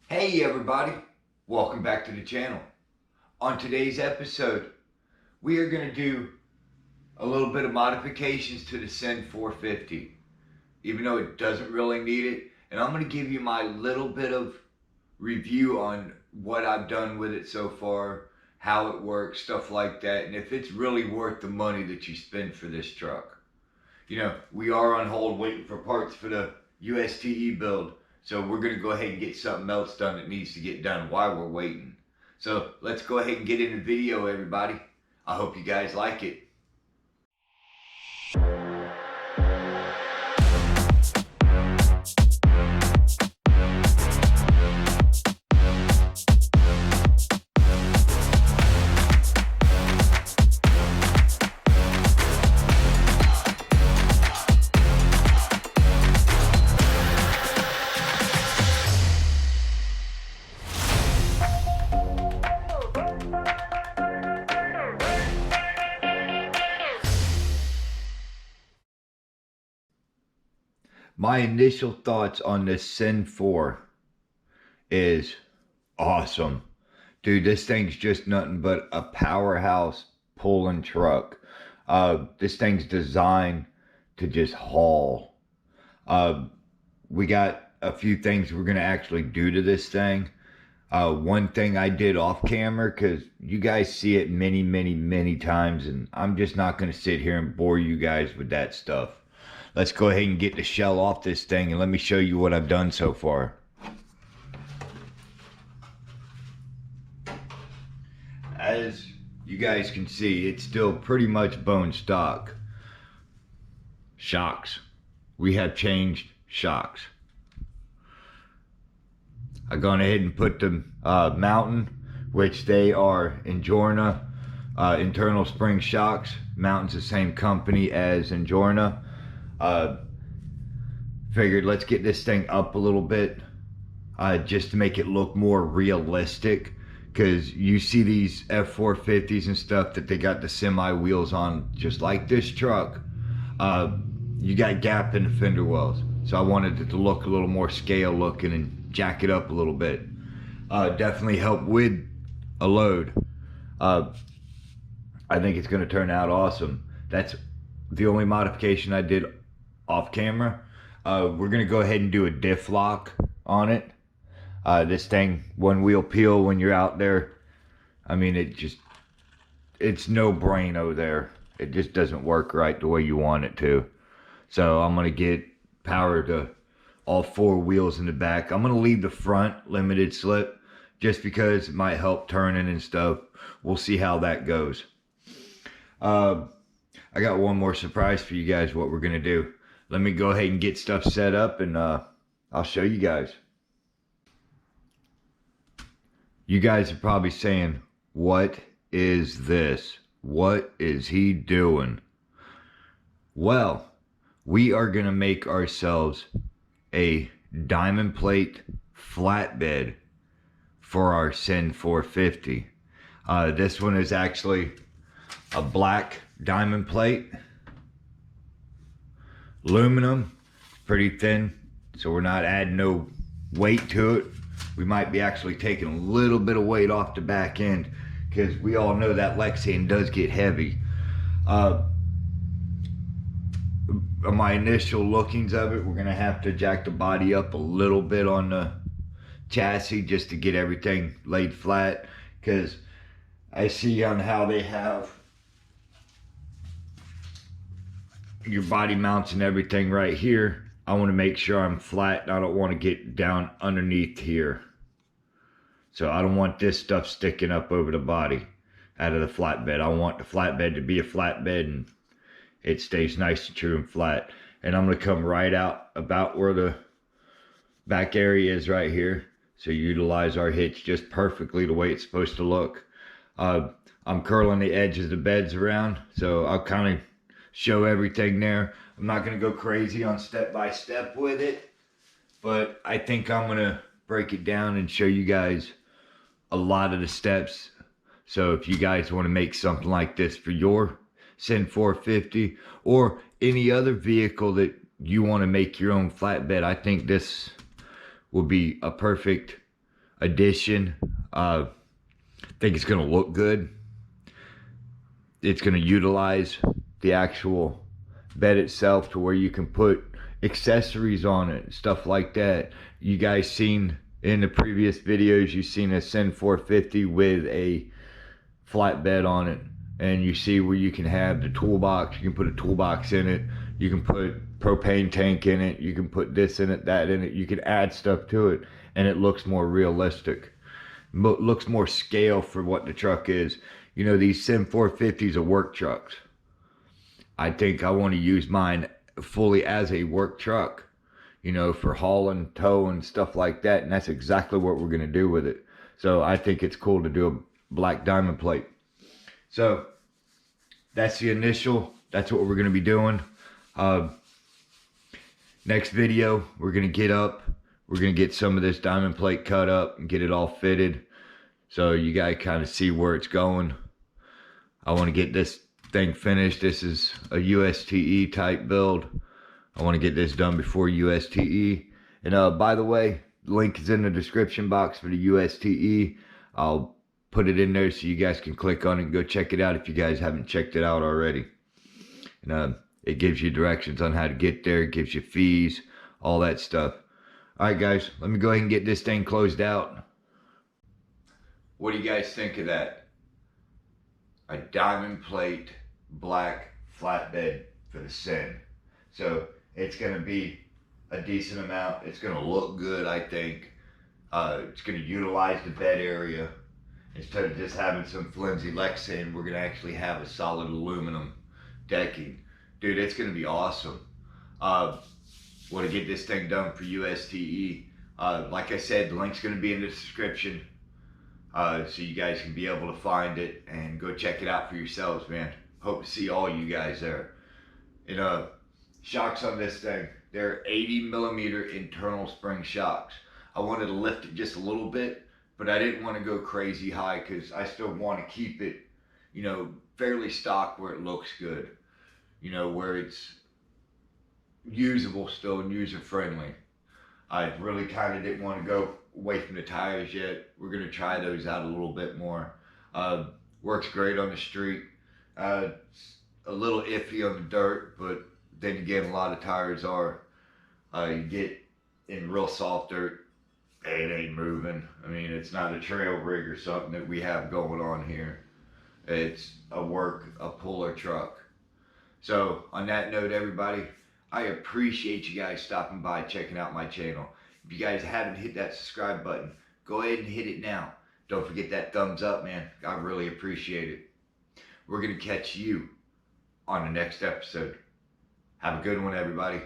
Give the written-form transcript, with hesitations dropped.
Hey everybody, welcome back to the channel. On today's episode, we are going to do a little bit of modifications to the CEN 450, even though it doesn't really need it. And I'm going to give you my little bit of review on what I've done with it so far, how it works, stuff like that, and if it's really worth the money that you spend for this truck. You know, we are on hold waiting for parts for the USTE build. So we're going to go ahead and get something else done that needs to get done while we're waiting. So let's go ahead and get in the video, everybody. I hope you guys like it. My initial thoughts on this CEN 4 is awesome. Dude, this thing's just nothing but a powerhouse pulling truck. This thing's designed to just haul. We got a few things we're going to actually do to this thing. One thing I did off camera, because you guys see it many times, and I'm just not going to sit here and bore you guys with that stuff. Let's go ahead and get the shell off this thing and let me show you what I've done so far. As you guys can see, it's still pretty much bone stock. Shocks. We have changed shocks. I've gone ahead and put the Mountain, which they are Enjorna internal spring shocks. Mountain's the same company as Enjorna. Figured let's get this thing up a little bit just to make it look more realistic, because you see these F450s and stuff that they got the semi wheels on just like this truck. You got gap in the fender wells, so I wanted it to look a little more scale looking and jack it up a little bit. Definitely help with a load. I think it's going to turn out awesome. That's the only modification I did off camera. We're gonna go ahead and do a diff lock on it. This thing, one wheel peel when you're out there. I mean, it's no braino there. It just doesn't work right the way you want it to. So I'm gonna get power to all four wheels in the back. I'm gonna leave the front limited slip just because it might help turning and stuff. We'll see how that goes. I got one more surprise for you guys, what we're gonna do. Let me go ahead and get stuff set up, and I'll show you guys. You guys are probably saying, what is this? What is he doing? Well, we are gonna make ourselves a diamond plate flatbed for our CEN 450. This one is actually a black diamond plate. Aluminum, pretty thin, so we're not adding no weight to it. We might be actually taking a little bit of weight off the back end, because we all know that Lexan does get heavy. My initial lookings of it, we're gonna have to jack the body up a little bit on the chassis just to get everything laid flat, because I see on how they have your body mounts and everything right here. I want to make sure I'm flat, and I don't want to get down underneath here. So I don't want this stuff sticking up over the body out of the flatbed. I want the flatbed to be a flatbed and it stays nice and true and flat. And I'm going to come right out about where the back area is right here. So utilize our hitch just perfectly the way it's supposed to look. I'm curling the edge of the beds around, so I'll kind of show everything there. I'm not going to go crazy on step by step with it, but I think I'm going to break it down and show you guys a lot of the steps. So if you guys want to make something like this for your CEN 450 or any other vehicle that you want to make your own flatbed, I think this will be a perfect addition. I think it's going to look good. It's going to utilize the actual bed itself to where you can put accessories on it, stuff like that. You guys seen in the previous videos, you've seen a CEN 450 with a flatbed on it, and you see where you can have the toolbox. You can put a toolbox in it, you can put propane tank in it, you can put this in it, that in it, you can add stuff to it, and it looks more realistic, looks more scale for what the truck is. You know, these CEN 450s are work trucks. I think I want to use mine fully as a work truck, you know, for hauling, towing, stuff like that. And that's exactly what we're going to do with it. So I think it's cool to do a black diamond plate. So that's the initial. That's what we're going to be doing. Next video, we're going to get up. We're going to get some of this diamond plate cut up and get it all fitted, so you guys kind of see where it's going. I want to get this thing finished. This is a USTE type build. I want to get this done before USTE. And by the way, link is in the description box for the USTE. I'll put it in there so you guys can click on it and go check it out if you guys haven't checked it out already. And it gives you directions on how to get there. It gives you fees, all that stuff. All right, guys, let me go ahead and get this thing closed out. What do you guys think of that? A diamond plate black flatbed for the CEN. So it's going to be a decent amount. It's going to look good, I think. It's going to utilize the bed area. Instead of just having some flimsy Lexan, we're going to actually have a solid aluminum decking. Dude, it's going to be awesome. Want to get this thing done for USTE. Like I said, the link's going to be in the description. So you guys can be able to find it and go check it out for yourselves, man. Hope to see all you guys there. And shocks on this thing, they're 80mm internal spring shocks. I wanted to lift it just a little bit, but I didn't want to go crazy high because I still want to keep it, you know, fairly stock where it looks good. You know, where it's usable still and user friendly. I really kind of didn't want to go away from the tires yet. We're going to try those out a little bit more. Works great on the street. It's a little iffy on the dirt, but then again, a lot of tires are. You get in real soft dirt, it ain't moving. I mean, it's not a trail rig or something that we have going on here. It's a puller truck. So on that note, everybody, I appreciate you guys stopping by, checking out my channel. If you guys haven't hit that subscribe button, go ahead and hit it now. Don't forget that thumbs up, man. I really appreciate it. We're going to catch you on the next episode. Have a good one, everybody.